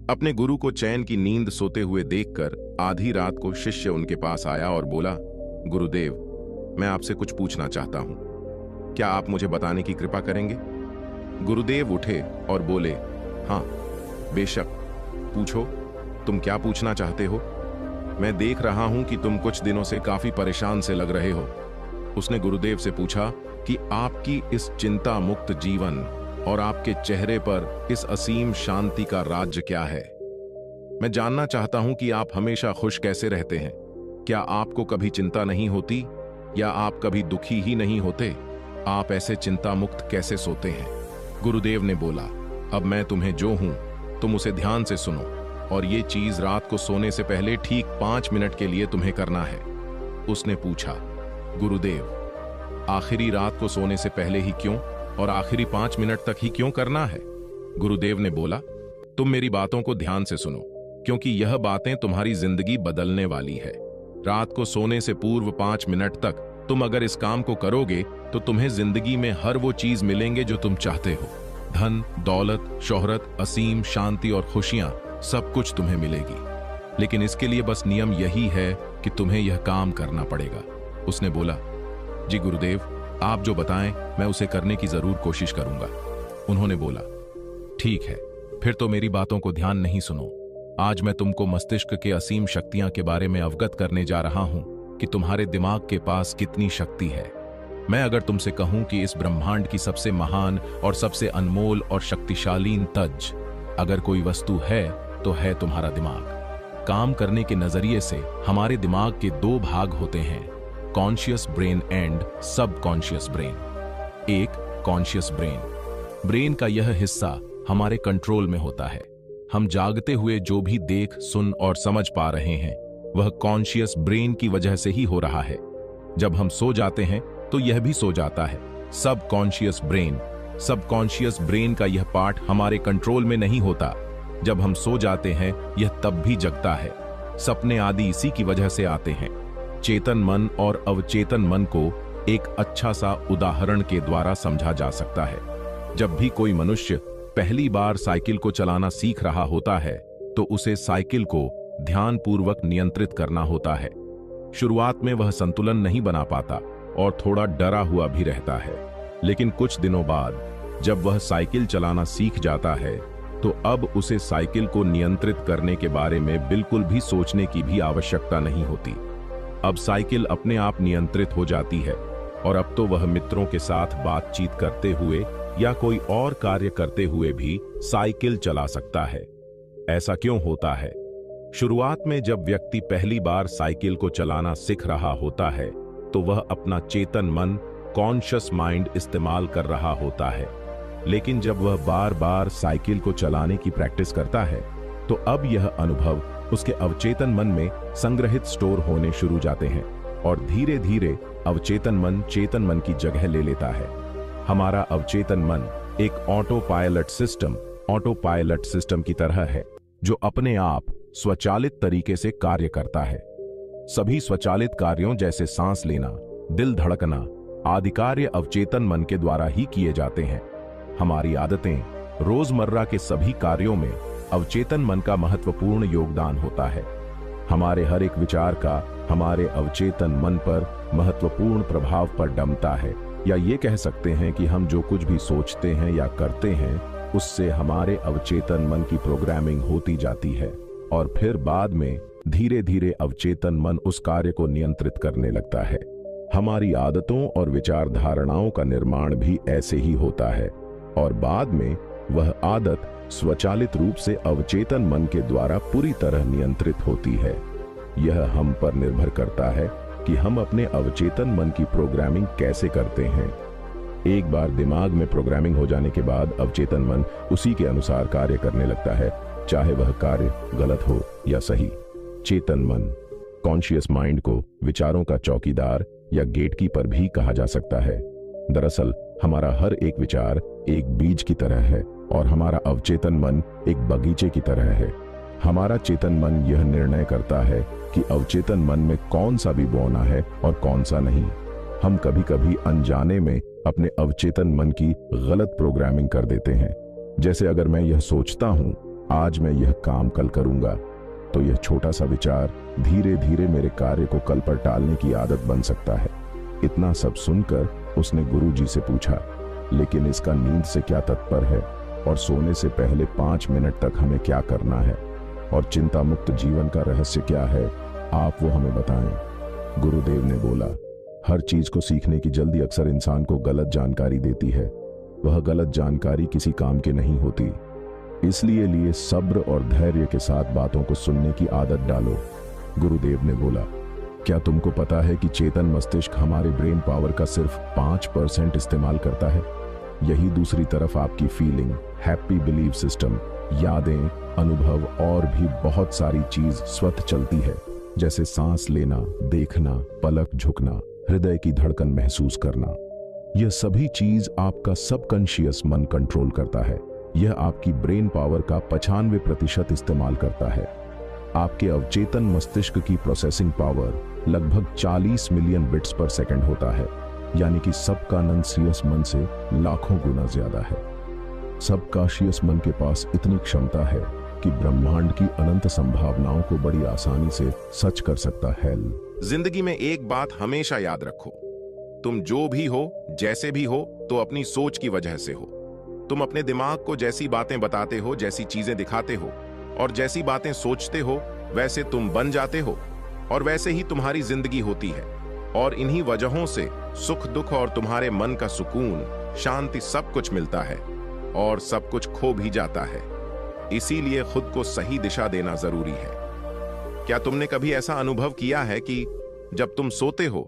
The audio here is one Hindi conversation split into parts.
अपने गुरु को चैन की नींद सोते हुए देखकर आधी रात को शिष्य उनके पास आया और बोला, गुरुदेव, मैं आपसे कुछ पूछना चाहता हूं, क्या आप मुझे बताने की कृपा करेंगे? गुरुदेव उठे और बोले, हाँ बेशक, पूछो, तुम क्या पूछना चाहते हो? मैं देख रहा हूं कि तुम कुछ दिनों से काफी परेशान से लग रहे हो। उसने गुरुदेव से पूछा कि आपकी इस चिंता मुक्त जीवन और आपके चेहरे पर इस असीम शांति का राज्य क्या है? मैं जानना चाहता हूं कि आप हमेशा खुश कैसे रहते हैं। क्या आपको कभी चिंता नहीं होती या आप कभी दुखी ही नहीं होते? आप ऐसे चिंता मुक्त कैसे सोते हैं? गुरुदेव ने बोला, अब मैं तुम्हें जो हूं तुम उसे ध्यान से सुनो, और ये चीज रात को सोने से पहले ठीक 5 मिनट के लिए तुम्हें करना है। उसने पूछा, गुरुदेव, आखिरी रात को सोने से पहले ही क्यों, और आखिरी 5 मिनट तक ही क्यों करना है? गुरुदेव ने बोला, तुम मेरी बातों को ध्यान से सुनो, क्योंकि यह बातें तुम्हारी जिंदगी बदलने वाली है। रात को सोने से पूर्व 5 मिनट तक तुम अगर इस काम को करोगे तो तुम्हें जिंदगी में हर वो चीज मिलेंगे जो तुम चाहते हो। धन, दौलत, शोहरत, असीम शांति और खुशियां, सब कुछ तुम्हें मिलेगी। लेकिन इसके लिए बस नियम यही है कि तुम्हें यह काम करना पड़ेगा। उसने बोला, जी गुरुदेव, आप जो बताएं मैं उसे करने की जरूर कोशिश करूंगा। उन्होंने बोला, ठीक है, फिर तो मेरी बातों को ध्यान नहीं सुनो। आज मैं तुमको मस्तिष्क के असीम शक्तियां के बारे में अवगत करने जा रहा हूं कि तुम्हारे दिमाग के पास कितनी शक्ति है। मैं अगर तुमसे कहूं कि इस ब्रह्मांड की सबसे महान और सबसे अनमोल और शक्तिशाली तज अगर कोई वस्तु है तो है तुम्हारा दिमाग। काम करने के नजरिए से हमारे दिमाग के 2 भाग होते हैं, कॉन्शियस ब्रेन एंड सब कॉन्शियस ब्रेन। एक, कॉन्शियस ब्रेन। ब्रेन का यह हिस्सा हमारे कंट्रोल में होता है। हम जागते हुए जो भी देख, सुन और समझ पा रहे हैं वह कॉन्शियस ब्रेन की वजह से ही हो रहा है। जब हम सो जाते हैं तो यह भी सो जाता है। सब कॉन्शियस ब्रेन का यह पार्ट हमारे कंट्रोल में नहीं होता। जब हम सो जाते हैं यह तब भी जगता है। सपने आदि इसी की वजह से आते हैं। चेतन मन और अवचेतन मन को एक अच्छा सा उदाहरण के द्वारा समझा जा सकता है। जब भी कोई मनुष्य पहली बार साइकिल को चलाना सीख रहा होता है तो उसे साइकिल को ध्यानपूर्वक नियंत्रित करना होता है। शुरुआत में वह संतुलन नहीं बना पाता और थोड़ा डरा हुआ भी रहता है, लेकिन कुछ दिनों बाद जब वह साइकिल चलाना सीख जाता है तो अब उसे साइकिल को नियंत्रित करने के बारे में बिल्कुल भी सोचने की भी आवश्यकता नहीं होती। अब साइकिल अपने आप नियंत्रित हो जाती है और अब तो वह मित्रों के साथ बातचीत करते हुए या कोई और कार्य करते हुए भी साइकिल चला सकता है। ऐसा क्यों होता है? शुरुआत में जब व्यक्ति पहली बार साइकिल को चलाना सीख रहा होता है तो वह अपना चेतन मन, कॉन्शियस माइंड इस्तेमाल कर रहा होता है। लेकिन जब वह बार बार साइकिल को चलाने की प्रैक्टिस करता है तो अब यह अनुभव उसके अवचेतन मन में संग्रहित स्टोर होने शुरू जाते हैं और धीरे धीरे अवचेतन मन चेतन मन की जगह ले लेता है। हमारा अवचेतन मन एक ऑटोपायलट सिस्टम की तरह है जो अपने आप स्वचालित तरीके से कार्य करता है। सभी स्वचालित कार्यों जैसे सांस लेना, दिल धड़कना आदि कार्य अवचेतन मन के द्वारा ही किए जाते हैं। हमारी आदतें, रोजमर्रा के सभी कार्यों में अवचेतन मन का महत्वपूर्ण योगदान होता है। हमारे हर एक विचार का हमारे अवचेतन मन पर महत्वपूर्ण प्रभाव पर डमता है, या ये कह सकते हैं कि हम जो कुछ भी सोचते हैं या करते हैं उससे हमारे अवचेतन मन की प्रोग्रामिंग होती जाती है और फिर बाद में धीरे धीरे अवचेतन मन उस कार्य को नियंत्रित करने लगता है। हमारी आदतों और विचार धारणाओं का निर्माण भी ऐसे ही होता है और बाद में वह आदत स्वचालित रूप से अवचेतन मन के द्वारा पूरी तरह नियंत्रित होती है। यह हम पर निर्भर करता है कि हम अपने अवचेतन मन की प्रोग्रामिंग कैसे करते हैं। एक बार दिमाग में प्रोग्रामिंग हो जाने के बाद अवचेतन मन उसी के अनुसार कार्य करने लगता है, चाहे वह कार्य गलत हो या सही। चेतन मन, कॉन्शियस माइंड को विचारों का चौकीदार या गेटकीपर भी कहा जा सकता है। दरअसल हमारा हर एक विचार एक बीज की तरह है और हमारा अवचेतन मन एक बगीचे की तरह है। हमारा चेतन मन यह निर्णय करता है कि अवचेतन मन में कौन सा भी बोना है और कौन सा नहीं। हम कभी कभी अनजाने में अपने अवचेतन मन की गलत प्रोग्रामिंग कर देते हैं। जैसे अगर मैं यह सोचता हूं आज मैं यह काम कल करूंगा, तो यह छोटा सा विचार धीरे धीरे मेरे कार्य को कल पर टालने की आदत बन सकता है। इतना सब सुनकर उसने गुरुजी से पूछा, लेकिन इसका नींद से क्या तात्पर्य है, और सोने से पहले 5 मिनट तक हमें क्या करना है, और चिंता मुक्त जीवन का रहस्य क्या है, आप वो हमें बताएं। गुरुदेव ने बोला, हर चीज को सीखने की जल्दी अक्सर इंसान को गलत जानकारी देती है। वह गलत जानकारी किसी काम की नहीं होती, इसलिए सब्र और धैर्य के साथ बातों को सुनने की आदत डालो। गुरुदेव ने बोला, क्या तुमको पता है कि चेतन मस्तिष्क हमारे ब्रेन पावर का सिर्फ 5% इस्तेमाल करता है। यही दूसरी तरफ आपकी फीलिंग, हैप्पी बिलीफ सिस्टम, यादें, अनुभव और भी बहुत सारी चीज स्वतः चलती है, जैसे सांस लेना, देखना, पलक झुकना, हृदय की धड़कन महसूस करना। यह सभी चीज आपका सबकॉन्शियस मन कंट्रोल करता है। यह आपकी ब्रेन पावर का 95% इस्तेमाल करता है। आपके अवचेतन मस्तिष्क की प्रोसेसिंग पावर लगभग 40 मिलियन बिट्स पर सेकंड होता है, यानी कि सबकॉन्शियस मन से लाखों गुना ज्यादा है। सबकॉन्शियस मन के पास इतनी क्षमता है कि ब्रह्मांड की अनंत संभावनाओं को बड़ी आसानी से सच कर सकता है। जिंदगी में एक बात हमेशा याद रखो, तुम जो भी हो, जैसे भी हो, तो अपनी सोच की वजह से हो। तुम अपने दिमाग को जैसी बातें बताते हो, जैसी चीजें दिखाते हो और जैसी बातें सोचते हो, वैसे तुम बन जाते हो और वैसे ही तुम्हारी जिंदगी होती है। और इन्हीं वजहों से सुख दुख और तुम्हारे मन का सुकून, शांति सब कुछ मिलता है और सब कुछ खो भी जाता है। इसीलिए खुद को सही दिशा देना जरूरी है। क्या तुमने कभी ऐसा अनुभव किया है कि जब तुम सोते हो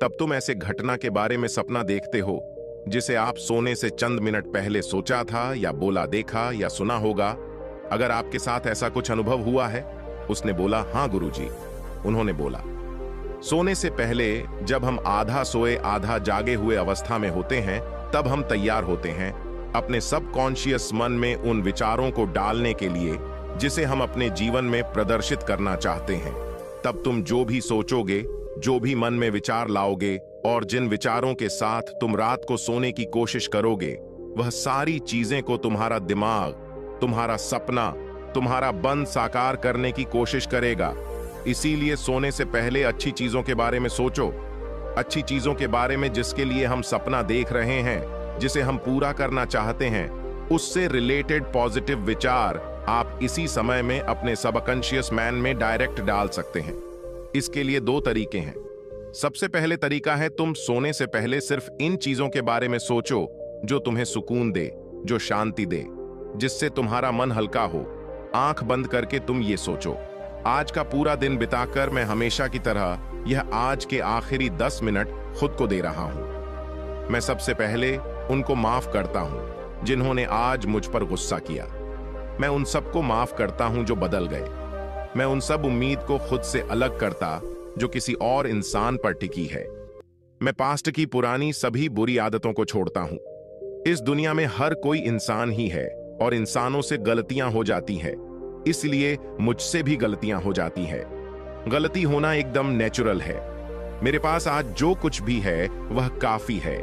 तब तुम ऐसे घटना के बारे में सपना देखते हो जिसे आप सोने से चंद मिनट पहले सोचा था या बोला, देखा या सुना होगा? अगर आपके साथ ऐसा कुछ अनुभव हुआ है? उसने बोला, हाँ गुरुजी। उन्होंने बोला, सोने से पहले जब हम आधा सोए आधा जागे हुए अवस्था में होते हैं, तब हम तैयार होते हैं अपने सबकॉन्शियस मन में उन विचारों को डालने के लिए जिसे हम अपने जीवन में प्रदर्शित करना चाहते हैं। तब तुम जो भी सोचोगे, जो भी मन में विचार लाओगे और जिन विचारों के साथ तुम रात को सोने की कोशिश करोगे, वह सारी चीजें को तुम्हारा दिमाग, तुम्हारा सपना, तुम्हारा बंद साकार करने की कोशिश करेगा। इसीलिए सोने से पहले अच्छी चीजों के बारे में सोचो, अच्छी चीजों के बारे में जिसके लिए हम सपना देख रहे हैं, जिसे हम पूरा करना चाहते हैं, उससे रिलेटेड पॉजिटिव विचार आप इसी समय में अपने सबकॉन्शियस मैन में डायरेक्ट डाल सकते हैं। इसके लिए 2 तरीके हैं। सबसे पहले तरीका है, तुम सोने से पहले सिर्फ इन चीजों के बारे में सोचो जो तुम्हें सुकून दे, जो शांति दे, जिससे तुम्हारा मन हल्का हो। आंख बंद करके तुम ये सोचो, आज का पूरा दिन बिताकर मैं हमेशा की तरह यह आज के आखिरी 10 मिनट खुद को दे रहा हूं। मैं सबसे पहले उनको माफ करता हूं जिन्होंने आज मुझ पर गुस्सा किया। मैं उन सबको माफ करता हूं जो बदल गए। मैं उन सब उम्मीद को खुद से अलग करता जो किसी और इंसान पर टिकी है। मैं पास्ट की पुरानी सभी बुरी आदतों को छोड़ता हूं। इस दुनिया में हर कोई इंसान ही है और इंसानों से गलतियां हो जाती हैं, इसलिए मुझसे भी गलतियां हो जाती हैं। गलती होना एकदम नेचुरल है। मेरे पास आज जो कुछ भी है वह काफी है।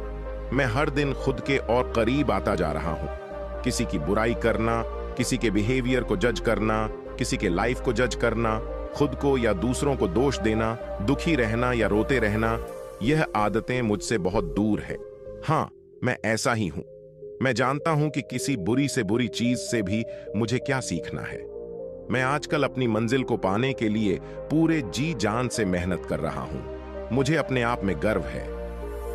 मैं हर दिन खुद के और करीब आता जा रहा हूं। किसी की बुराई करना, किसी के बिहेवियर को जज करना, किसी के लाइफ को जज करना, खुद को या दूसरों को दोष देना, दुखी रहना या रोते रहना, यह आदतें मुझसे बहुत दूर है। हाँ, मैं ऐसा ही हूं। मैं जानता हूं कि किसी बुरी से बुरी चीज से भी मुझे क्या सीखना है। मैं आजकल अपनी मंजिल को पाने के लिए पूरे जी जान से मेहनत कर रहा हूं। मुझे अपने आप में गर्व है।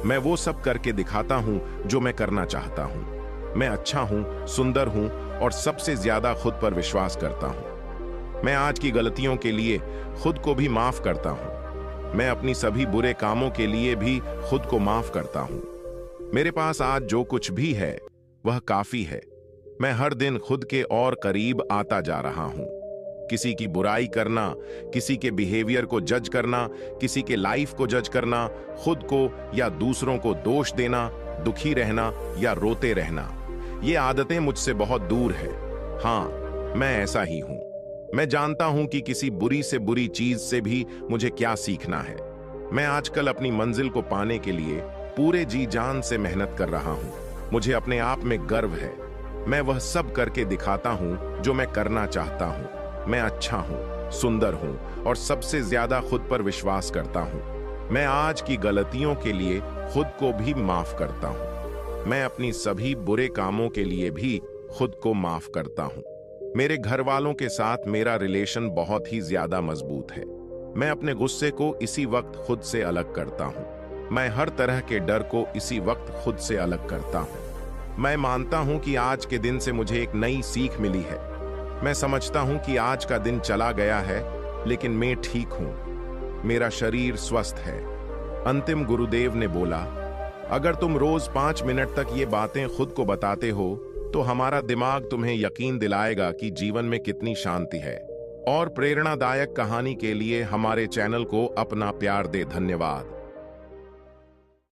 मैं वो सब करके दिखाता हूं जो मैं करना चाहता हूं। मैं अच्छा हूं, सुंदर हूं और सबसे ज्यादा खुद पर विश्वास करता हूं। मैं आज की गलतियों के लिए खुद को भी माफ करता हूं। मैं अपनी सभी बुरे कामों के लिए भी खुद को माफ करता हूं। मेरे पास आज जो कुछ भी है वह काफी है। मैं हर दिन खुद के और करीब आता जा रहा हूं। किसी की बुराई करना, किसी के बिहेवियर को जज करना, किसी के लाइफ को जज करना, खुद को या दूसरों को दोष देना, दुखी रहना या रोते रहना, ये आदतें मुझसे बहुत दूर है। हाँ, मैं ऐसा ही हूं। मैं जानता हूं कि किसी बुरी से बुरी चीज से भी मुझे क्या सीखना है। मैं आजकल अपनी मंजिल को पाने के लिए पूरे जी जान से मेहनत कर रहा हूं। मुझे अपने आप में गर्व है। मैं वह सब करके दिखाता हूं जो मैं करना चाहता हूं। मैं अच्छा हूं, सुंदर हूं और सबसे ज्यादा खुद पर विश्वास करता हूं। मैं आज की गलतियों के लिए खुद को भी माफ करता हूं। मैं अपनी सभी बुरे कामों के लिए भी खुद को माफ करता हूं। मेरे घर वालों के साथ मेरा रिलेशन बहुत ही ज्यादा मजबूत है। मैं अपने गुस्से को इसी वक्त खुद से अलग करता हूं। मैं हर तरह के डर को इसी वक्त खुद से अलग करता हूं। मैं मानता हूं कि आज के दिन से मुझे एक नई सीख मिली है। मैं समझता हूं कि आज का दिन चला गया है, लेकिन मैं ठीक हूं। मेरा शरीर स्वस्थ है। अंतिम गुरुदेव ने बोला, अगर तुम रोज 5 मिनट तक ये बातें खुद को बताते हो तो हमारा दिमाग तुम्हें यकीन दिलाएगा कि जीवन में कितनी शांति है। और प्रेरणादायक कहानी के लिए हमारे चैनल को अपना प्यार दे। धन्यवाद।